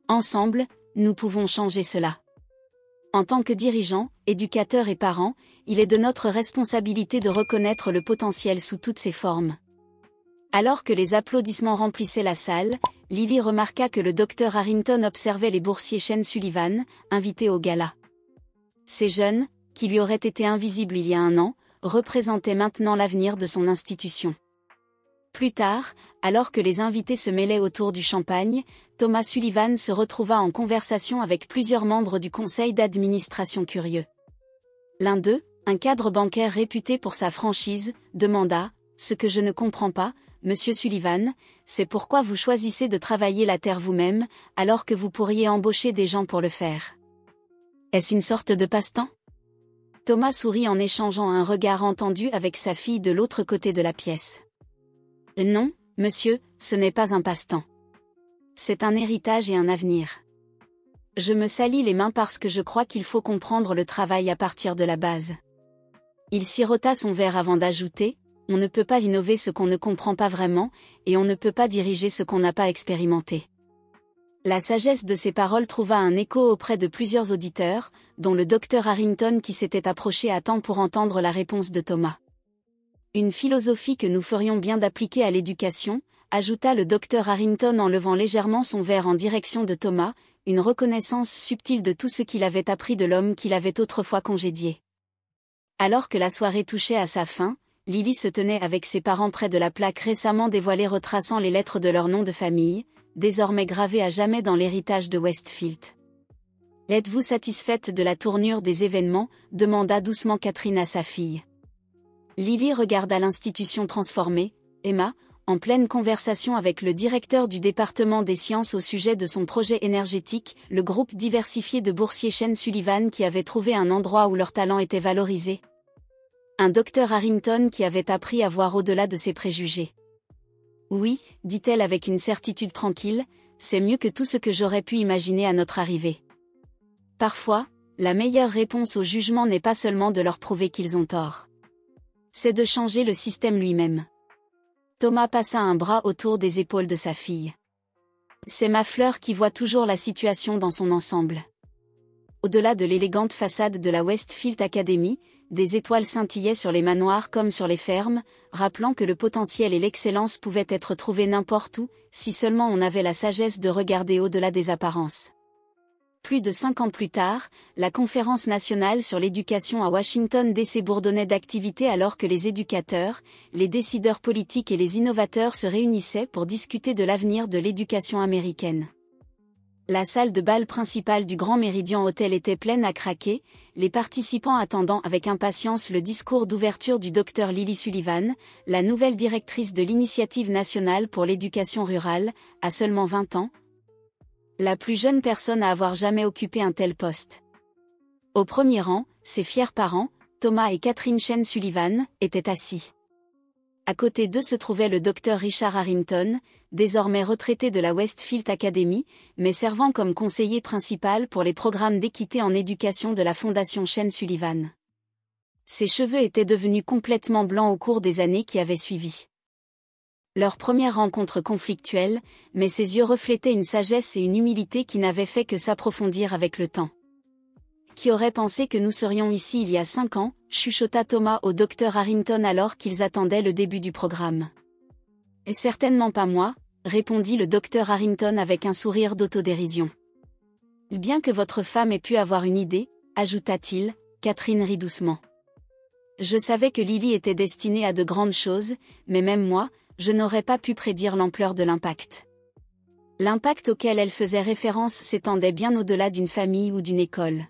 Ensemble, nous pouvons changer cela. En tant que dirigeants, éducateurs et parents, il est de notre responsabilité de reconnaître le potentiel sous toutes ses formes. Alors que les applaudissements remplissaient la salle, Lily remarqua que le docteur Harrington observait les boursiers Chen Sullivan, invités au gala. Ces jeunes, qui lui auraient été invisibles il y a un an, représentaient maintenant l'avenir de son institution. Plus tard, alors que les invités se mêlaient autour du champagne, Thomas Sullivan se retrouva en conversation avec plusieurs membres du conseil d'administration curieux. L'un d'eux, un cadre bancaire réputé pour sa franchise, demanda « Ce que je ne comprends pas, Monsieur Sullivan, c'est pourquoi vous choisissez de travailler la terre vous-même, alors que vous pourriez embaucher des gens pour le faire. Est-ce une sorte de passe-temps ?» Thomas sourit en échangeant un regard entendu avec sa fille de l'autre côté de la pièce. « Non, monsieur, ce n'est pas un passe-temps. C'est un héritage et un avenir. Je me salis les mains parce que je crois qu'il faut comprendre le travail à partir de la base. » Il sirota son verre avant d'ajouter « On ne peut pas innover ce qu'on ne comprend pas vraiment, et on ne peut pas diriger ce qu'on n'a pas expérimenté. » La sagesse de ces paroles trouva un écho auprès de plusieurs auditeurs, dont le docteur Harrington qui s'était approché à temps pour entendre la réponse de Thomas. « Une philosophie que nous ferions bien d'appliquer à l'éducation, » ajouta le docteur Harrington en levant légèrement son verre en direction de Thomas, une reconnaissance subtile de tout ce qu'il avait appris de l'homme qu'il avait autrefois congédié. Alors que la soirée touchait à sa fin, Lily se tenait avec ses parents près de la plaque récemment dévoilée retraçant les lettres de leur nom de famille, désormais gravées à jamais dans l'héritage de Westfield. « Êtes-vous satisfaite de la tournure des événements ?» demanda doucement Catherine à sa fille. Lily regarda l'institution transformée, Emma, en pleine conversation avec le directeur du département des sciences au sujet de son projet énergétique, le groupe diversifié de boursiers Chen Sullivan qui avait trouvé un endroit où leur talent était valorisé. Un docteur Harrington qui avait appris à voir au-delà de ses préjugés. « Oui, dit-elle avec une certitude tranquille, c'est mieux que tout ce que j'aurais pu imaginer à notre arrivée. Parfois, la meilleure réponse au jugement n'est pas seulement de leur prouver qu'ils ont tort. C'est de changer le système lui-même. » Thomas passa un bras autour des épaules de sa fille. « C'est ma fleur qui voit toujours la situation dans son ensemble. » Au-delà de l'élégante façade de la Westfield Academy, des étoiles scintillaient sur les manoirs comme sur les fermes, rappelant que le potentiel et l'excellence pouvaient être trouvés n'importe où, si seulement on avait la sagesse de regarder au-delà des apparences. Plus de 5 ans plus tard, la Conférence nationale sur l'éducation à Washington DC bourdonnait d'activité alors que les éducateurs, les décideurs politiques et les innovateurs se réunissaient pour discuter de l'avenir de l'éducation américaine. La salle de bal principale du Grand Méridien Hotel était pleine à craquer, les participants attendant avec impatience le discours d'ouverture du Dr Lily Sullivan, la nouvelle directrice de l'Initiative nationale pour l'éducation rurale, à seulement 20 ans. La plus jeune personne à avoir jamais occupé un tel poste. Au premier rang, ses fiers parents, Thomas et Catherine Chen Sullivan, étaient assis. À côté d'eux se trouvait le docteur Richard Harrington, désormais retraité de la Westfield Academy, mais servant comme conseiller principal pour les programmes d'équité en éducation de la Fondation Chen Sullivan. Ses cheveux étaient devenus complètement blancs au cours des années qui avaient suivi. Leur première rencontre conflictuelle, mais ses yeux reflétaient une sagesse et une humilité qui n'avaient fait que s'approfondir avec le temps. « Qui aurait pensé que nous serions ici il y a 5 ans ?» chuchota Thomas au docteur Harrington alors qu'ils attendaient le début du programme. « Et certainement pas moi », répondit le docteur Harrington avec un sourire d'autodérision. « Bien que votre femme ait pu avoir une idée, ajouta-t-il, Catherine rit doucement. Je savais que Lily était destinée à de grandes choses, mais même moi, je n'aurais pas pu prédire l'ampleur de l'impact. L'impact auquel elle faisait référence s'étendait bien au-delà d'une famille ou d'une école.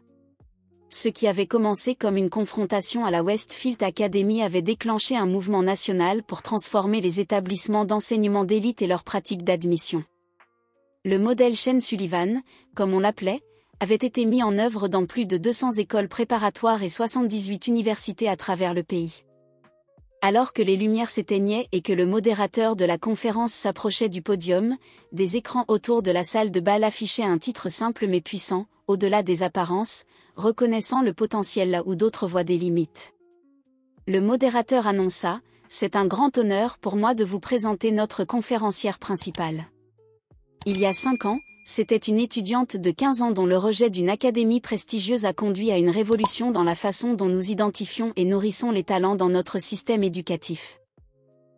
Ce qui avait commencé comme une confrontation à la Westfield Academy avait déclenché un mouvement national pour transformer les établissements d'enseignement d'élite et leurs pratiques d'admission. Le modèle Chen Sullivan, comme on l'appelait, avait été mis en œuvre dans plus de 200 écoles préparatoires et 78 universités à travers le pays. Alors que les lumières s'éteignaient et que le modérateur de la conférence s'approchait du podium, des écrans autour de la salle de bal affichaient un titre simple mais puissant, au-delà des apparences, reconnaissant le potentiel là où d'autres voient des limites. Le modérateur annonça « C'est un grand honneur pour moi de vous présenter notre conférencière principale. » Il y a 5 ans, c'était une étudiante de 15 ans dont le rejet d'une académie prestigieuse a conduit à une révolution dans la façon dont nous identifions et nourrissons les talents dans notre système éducatif.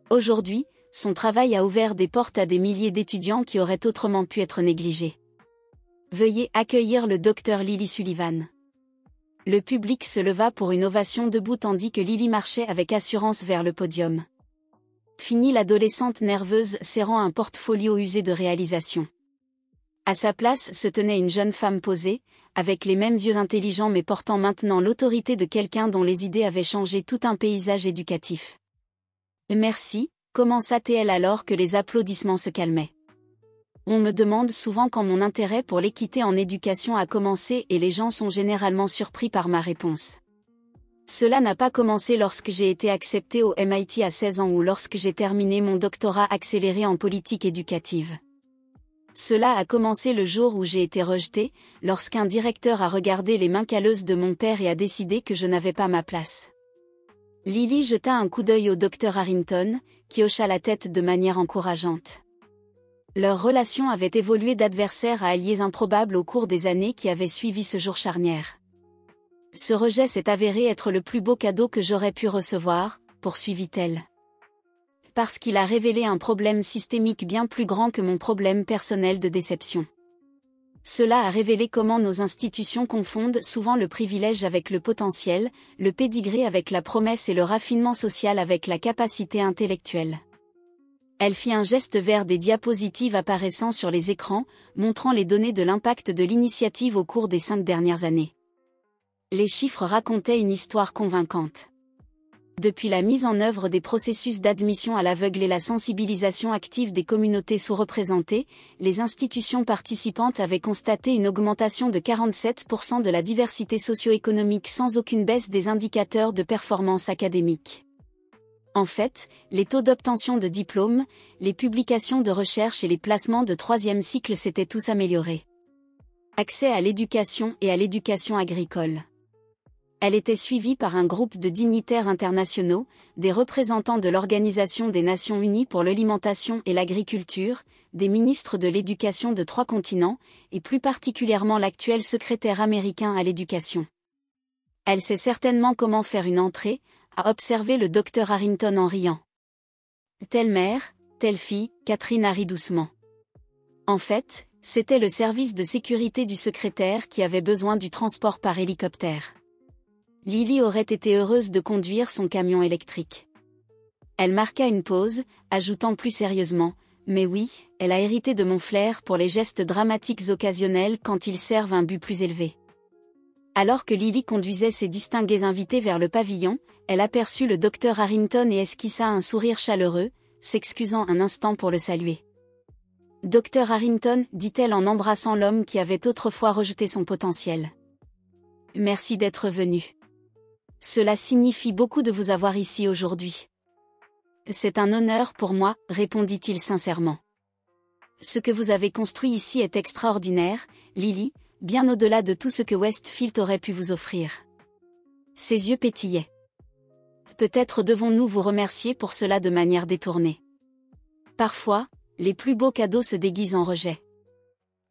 Aujourd'hui, son travail a ouvert des portes à des milliers d'étudiants qui auraient autrement pu être négligés. Veuillez accueillir le Dr Lily Sullivan. Le public se leva pour une ovation debout tandis que Lily marchait avec assurance vers le podium. Fini l'adolescente nerveuse serrant un portfolio usé de réalisation. À sa place se tenait une jeune femme posée, avec les mêmes yeux intelligents mais portant maintenant l'autorité de quelqu'un dont les idées avaient changé tout un paysage éducatif. Merci, commença-t-elle alors que les applaudissements se calmaient. On me demande souvent quand mon intérêt pour l'équité en éducation a commencé et les gens sont généralement surpris par ma réponse. Cela n'a pas commencé lorsque j'ai été acceptée au MIT à 16 ans ou lorsque j'ai terminé mon doctorat accéléré en politique éducative. Cela a commencé le jour où j'ai été rejetée, lorsqu'un directeur a regardé les mains calleuses de mon père et a décidé que je n'avais pas ma place. Lily jeta un coup d'œil au docteur Harrington, qui hocha la tête de manière encourageante. Leur relation avait évolué d'adversaire à alliés improbables au cours des années qui avaient suivi ce jour charnière. Ce rejet s'est avéré être le plus beau cadeau que j'aurais pu recevoir, poursuivit-elle. Parce qu'il a révélé un problème systémique bien plus grand que mon problème personnel de déception. Cela a révélé comment nos institutions confondent souvent le privilège avec le potentiel, le pédigré avec la promesse et le raffinement social avec la capacité intellectuelle. Elle fit un geste vers des diapositives apparaissant sur les écrans, montrant les données de l'impact de l'initiative au cours des 5 dernières années. Les chiffres racontaient une histoire convaincante. Depuis la mise en œuvre des processus d'admission à l'aveugle et la sensibilisation active des communautés sous-représentées, les institutions participantes avaient constaté une augmentation de 47% de la diversité socio-économique sans aucune baisse des indicateurs de performance académique. En fait, les taux d'obtention de diplômes, les publications de recherche et les placements de 3e cycle s'étaient tous améliorés. Accès à l'éducation et à l'éducation agricole. Elle était suivie par un groupe de dignitaires internationaux, des représentants de l'Organisation des Nations Unies pour l'alimentation et l'agriculture, des ministres de l'éducation de 3 continents, et plus particulièrement l'actuel secrétaire américain à l'éducation. Elle sait certainement comment faire une entrée, a observé le docteur Harrington en riant. Telle mère, telle fille, Catherine rit doucement. En fait, c'était le service de sécurité du secrétaire qui avait besoin du transport par hélicoptère. Lily aurait été heureuse de conduire son camion électrique. Elle marqua une pause, ajoutant plus sérieusement, « Mais oui, elle a hérité de mon flair pour les gestes dramatiques occasionnels quand ils servent un but plus élevé. » Alors que Lily conduisait ses distingués invités vers le pavillon, elle aperçut le docteur Harrington et esquissa un sourire chaleureux, s'excusant un instant pour le saluer. « Docteur Harrington, dit-elle en embrassant l'homme qui avait autrefois rejeté son potentiel. Merci d'être venu. Cela signifie beaucoup de vous avoir ici aujourd'hui. C'est un honneur pour moi, répondit-il sincèrement. Ce que vous avez construit ici est extraordinaire, Lily, bien au-delà de tout ce que Westfield aurait pu vous offrir. Ses yeux pétillaient. Peut-être devons-nous vous remercier pour cela de manière détournée. Parfois, les plus beaux cadeaux se déguisent en rejet.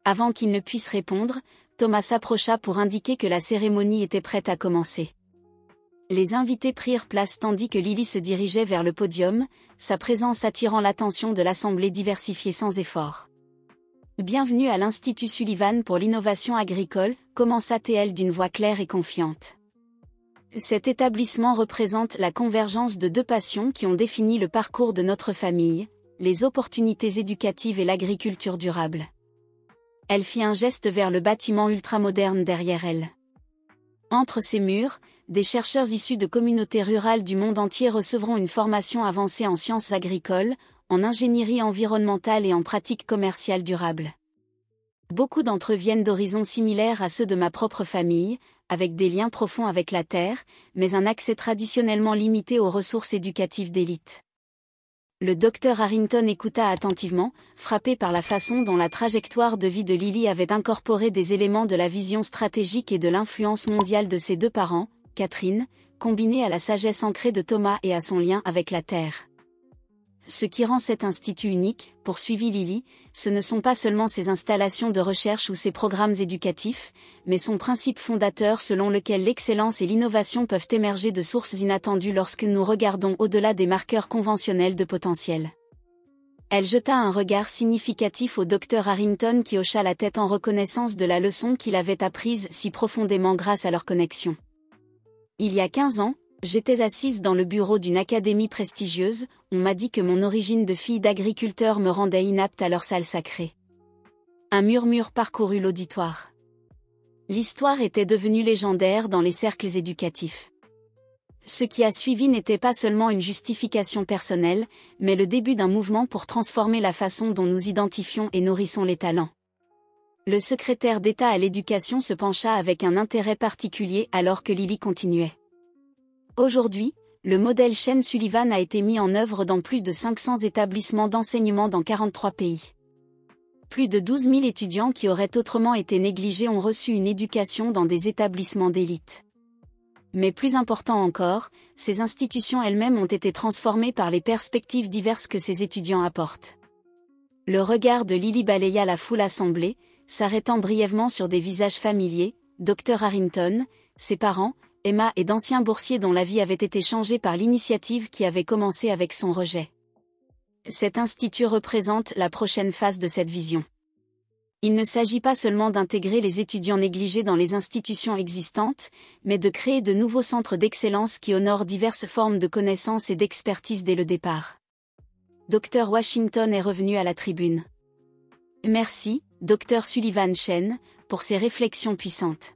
Avant qu'il ne puisse répondre, Thomas s'approcha pour indiquer que la cérémonie était prête à commencer. Les invités prirent place tandis que Lily se dirigeait vers le podium, sa présence attirant l'attention de l'assemblée diversifiée sans effort. Bienvenue à l'Institut Sullivan pour l'innovation agricole, commença-t-elle d'une voix claire et confiante. Cet établissement représente la convergence de 2 passions qui ont défini le parcours de notre famille, les opportunités éducatives et l'agriculture durable. Elle fit un geste vers le bâtiment ultramoderne derrière elle. Entre ces murs, des chercheurs issus de communautés rurales du monde entier recevront une formation avancée en sciences agricoles, en ingénierie environnementale et en pratiques commerciales durables. Beaucoup d'entre eux viennent d'horizons similaires à ceux de ma propre famille, avec des liens profonds avec la terre, mais un accès traditionnellement limité aux ressources éducatives d'élite. Le docteur Harrington écouta attentivement, frappé par la façon dont la trajectoire de vie de Lily avait incorporé des éléments de la vision stratégique et de l'influence mondiale de ses 2 parents, Catherine, combinée à la sagesse ancrée de Thomas et à son lien avec la terre. Ce qui rend cet institut unique, poursuivit Lily, ce ne sont pas seulement ses installations de recherche ou ses programmes éducatifs, mais son principe fondateur selon lequel l'excellence et l'innovation peuvent émerger de sources inattendues lorsque nous regardons au-delà des marqueurs conventionnels de potentiel. Elle jeta un regard significatif au docteur Harrington qui hocha la tête en reconnaissance de la leçon qu'il avait apprise si profondément grâce à leur connexion. Il y a 15 ans, j'étais assise dans le bureau d'une académie prestigieuse, on m'a dit que mon origine de fille d'agriculteur me rendait inapte à leur salle sacrée. Un murmure parcourut l'auditoire. L'histoire était devenue légendaire dans les cercles éducatifs. Ce qui a suivi n'était pas seulement une justification personnelle, mais le début d'un mouvement pour transformer la façon dont nous identifions et nourrissons les talents. Le secrétaire d'État à l'éducation se pencha avec un intérêt particulier alors que Lily continuait. Aujourd'hui, le modèle Shane Sullivan a été mis en œuvre dans plus de 500 établissements d'enseignement dans 43 pays. Plus de 12 000 étudiants qui auraient autrement été négligés ont reçu une éducation dans des établissements d'élite. Mais plus important encore, ces institutions elles-mêmes ont été transformées par les perspectives diverses que ces étudiants apportent. Le regard de Lily balaya la foule assemblée, s'arrêtant brièvement sur des visages familiers, Dr Harrington, ses parents, Emma et d'anciens boursiers dont la vie avait été changée par l'initiative qui avait commencé avec son rejet. Cet institut représente la prochaine phase de cette vision. Il ne s'agit pas seulement d'intégrer les étudiants négligés dans les institutions existantes, mais de créer de nouveaux centres d'excellence qui honorent diverses formes de connaissances et d'expertise dès le départ. Dr Washington est revenu à la tribune. Merci, Dr Sullivan Shane, pour ces réflexions puissantes.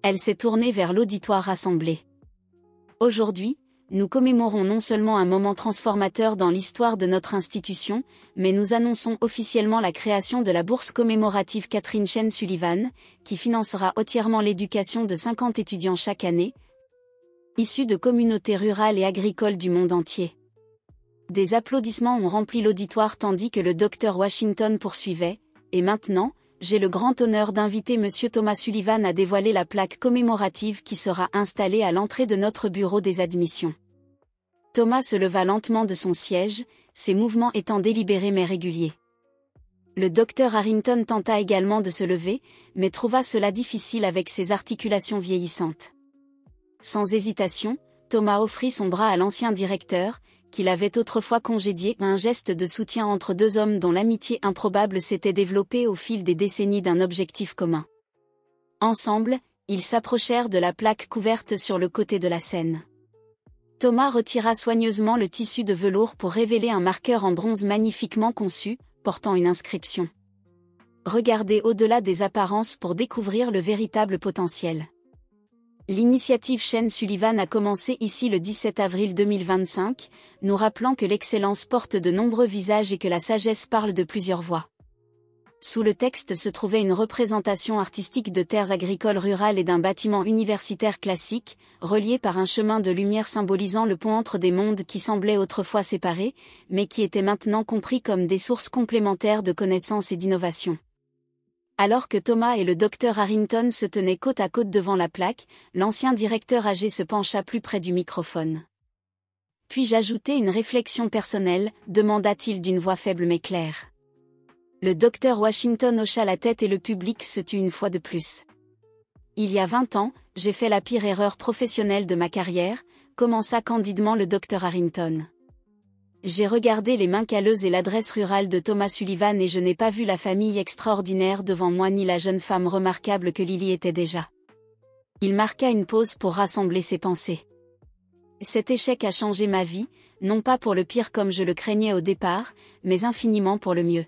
Elle s'est tournée vers l'auditoire rassemblé. Aujourd'hui, nous commémorons non seulement un moment transformateur dans l'histoire de notre institution, mais nous annonçons officiellement la création de la bourse commémorative Catherine Shane Sullivan, qui financera entièrement l'éducation de 50 étudiants chaque année, issus de communautés rurales et agricoles du monde entier. Des applaudissements ont rempli l'auditoire tandis que le Dr Washington poursuivait, et maintenant, j'ai le grand honneur d'inviter Monsieur Thomas Sullivan à dévoiler la plaque commémorative qui sera installée à l'entrée de notre bureau des admissions. Thomas se leva lentement de son siège, ses mouvements étant délibérés mais réguliers. Le docteur Harrington tenta également de se lever, mais trouva cela difficile avec ses articulations vieillissantes. Sans hésitation, Thomas offrit son bras à l'ancien directeur, qu'il avait autrefois congédié, un geste de soutien entre deux hommes dont l'amitié improbable s'était développée au fil des décennies d'un objectif commun. Ensemble, ils s'approchèrent de la plaque couverte sur le côté de la scène. Thomas retira soigneusement le tissu de velours pour révéler un marqueur en bronze magnifiquement conçu, portant une inscription. Regardez au-delà des apparences pour découvrir le véritable potentiel. L'initiative Shane Sullivan a commencé ici le 17 avril 2025, nous rappelant que l'excellence porte de nombreux visages et que la sagesse parle de plusieurs voix. Sous le texte se trouvait une représentation artistique de terres agricoles rurales et d'un bâtiment universitaire classique, relié par un chemin de lumière symbolisant le pont entre des mondes qui semblaient autrefois séparés, mais qui étaient maintenant compris comme des sources complémentaires de connaissances et d'innovation. Alors que Thomas et le docteur Harrington se tenaient côte à côte devant la plaque, l'ancien directeur âgé se pencha plus près du microphone. « Puis-je ajouter une réflexion personnelle » demanda-t-il d'une voix faible mais claire. Le docteur Washington hocha la tête et le public se tut une fois de plus. « Il y a 20 ans, j'ai fait la pire erreur professionnelle de ma carrière », commença candidement le docteur Harrington. J'ai regardé les mains calleuses et l'adresse rurale de Thomas Sullivan et je n'ai pas vu la famille extraordinaire devant moi ni la jeune femme remarquable que Lily était déjà. Il marqua une pause pour rassembler ses pensées. Cet échec a changé ma vie, non pas pour le pire comme je le craignais au départ, mais infiniment pour le mieux.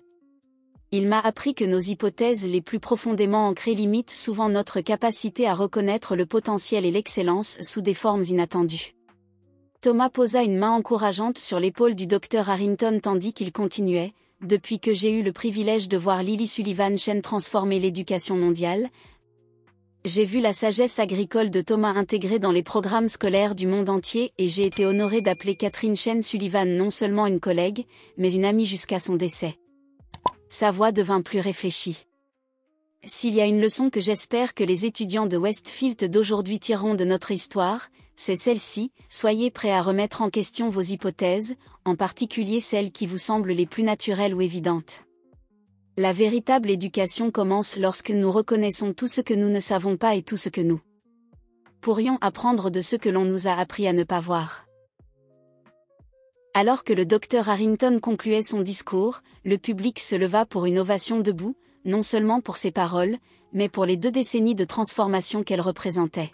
Il m'a appris que nos hypothèses les plus profondément ancrées limitent souvent notre capacité à reconnaître le potentiel et l'excellence sous des formes inattendues. Thomas posa une main encourageante sur l'épaule du docteur Harrington tandis qu'il continuait, « Depuis que j'ai eu le privilège de voir Lily Sullivan Shane transformer l'éducation mondiale, j'ai vu la sagesse agricole de Thomas intégrée dans les programmes scolaires du monde entier et j'ai été honoré d'appeler Catherine Shane Sullivan non seulement une collègue, mais une amie jusqu'à son décès. » Sa voix devint plus réfléchie. S'il y a une leçon que j'espère que les étudiants de Westfield d'aujourd'hui tireront de notre histoire, c'est celle-ci, soyez prêts à remettre en question vos hypothèses, en particulier celles qui vous semblent les plus naturelles ou évidentes. La véritable éducation commence lorsque nous reconnaissons tout ce que nous ne savons pas et tout ce que nous pourrions apprendre de ce que l'on nous a appris à ne pas voir. Alors que le docteur Harrington concluait son discours, le public se leva pour une ovation debout, non seulement pour ses paroles, mais pour les 2 décennies de transformation qu'elles représentaient.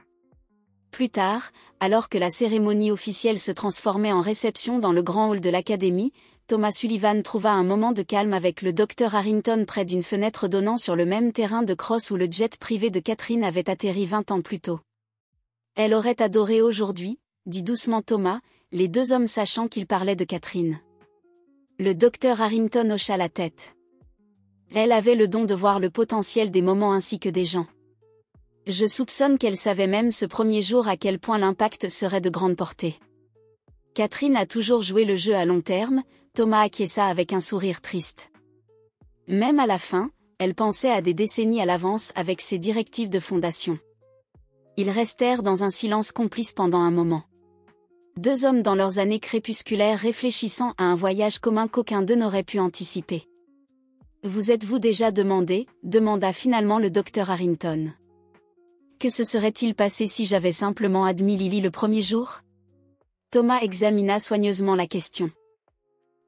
Plus tard, alors que la cérémonie officielle se transformait en réception dans le grand hall de l'académie, Thomas Sullivan trouva un moment de calme avec le Dr Harrington près d'une fenêtre donnant sur le même terrain de cross où le jet privé de Catherine avait atterri 20 ans plus tôt. Elle aurait adoré aujourd'hui, dit doucement Thomas, les deux hommes sachant qu'il parlait de Catherine. Le Dr Harrington hocha la tête. Elle avait le don de voir le potentiel des moments ainsi que des gens. Je soupçonne qu'elle savait même ce premier jour à quel point l'impact serait de grande portée. Catherine a toujours joué le jeu à long terme, Thomas acquiesça avec un sourire triste. Même à la fin, elle pensait à des décennies à l'avance avec ses directives de fondation. Ils restèrent dans un silence complice pendant un moment. Deux hommes dans leurs années crépusculaires réfléchissant à un voyage commun qu'aucun d'eux n'aurait pu anticiper. « Vous êtes-vous déjà demandé ?» demanda finalement le Dr Harrington. « Que se serait-il passé si j'avais simplement admis Lily le premier jour ?» Thomas examina soigneusement la question.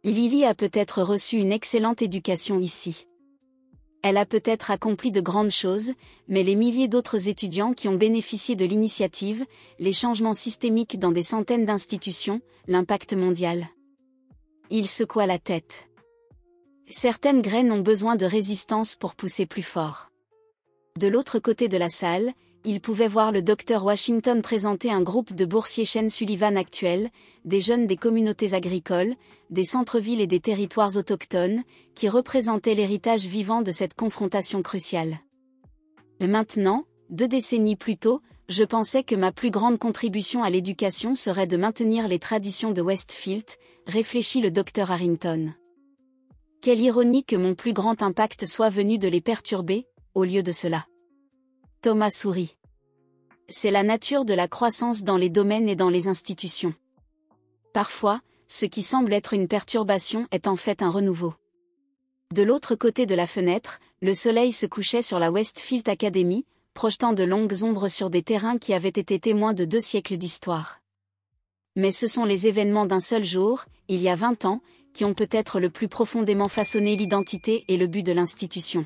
Lily a peut-être reçu une excellente éducation ici. Elle a peut-être accompli de grandes choses, mais les milliers d'autres étudiants qui ont bénéficié de l'initiative, les changements systémiques dans des centaines d'institutions, l'impact mondial. Il secoua la tête. Certaines graines ont besoin de résistance pour pousser plus fort. De l'autre côté de la salle, il pouvait voir le Dr Washington présenter un groupe de boursiers chaîne Sullivan actuels, des jeunes des communautés agricoles, des centres-villes et des territoires autochtones, qui représentaient l'héritage vivant de cette confrontation cruciale. Et maintenant, 2 décennies plus tôt, je pensais que ma plus grande contribution à l'éducation serait de maintenir les traditions de Westfield, réfléchit le Dr Harrington. Quelle ironie que mon plus grand impact soit venu de les perturber, au lieu de cela. Thomas sourit. C'est la nature de la croissance dans les domaines et dans les institutions. Parfois, ce qui semble être une perturbation est en fait un renouveau. De l'autre côté de la fenêtre, le soleil se couchait sur la Westfield Academy, projetant de longues ombres sur des terrains qui avaient été témoins de 2 siècles d'histoire. Mais ce sont les événements d'un seul jour, il y a 20 ans, qui ont peut-être le plus profondément façonné l'identité et le but de l'institution.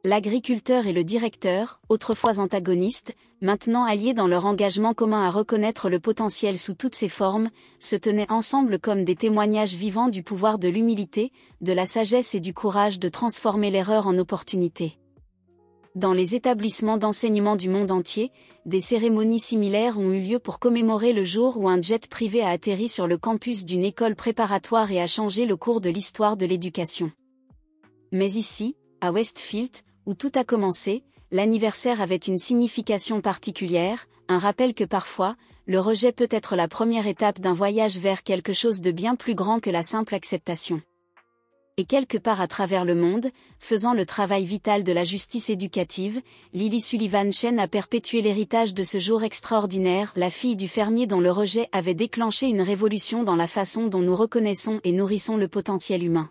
L'agriculteur et le directeur, autrefois antagonistes, maintenant alliés dans leur engagement commun à reconnaître le potentiel sous toutes ses formes, se tenaient ensemble comme des témoignages vivants du pouvoir de l'humilité, de la sagesse et du courage de transformer l'erreur en opportunité. Dans les établissements d'enseignement du monde entier, des cérémonies similaires ont eu lieu pour commémorer le jour où un jet privé a atterri sur le campus d'une école préparatoire et a changé le cours de l'histoire de l'éducation. Mais ici, à Westfield, où tout a commencé, l'anniversaire avait une signification particulière, un rappel que parfois, le rejet peut être la première étape d'un voyage vers quelque chose de bien plus grand que la simple acceptation. Et quelque part à travers le monde, faisant le travail vital de la justice éducative, Lily Sullivan Chen a perpétué l'héritage de ce jour extraordinaire, la fille du fermier dont le rejet avait déclenché une révolution dans la façon dont nous reconnaissons et nourrissons le potentiel humain.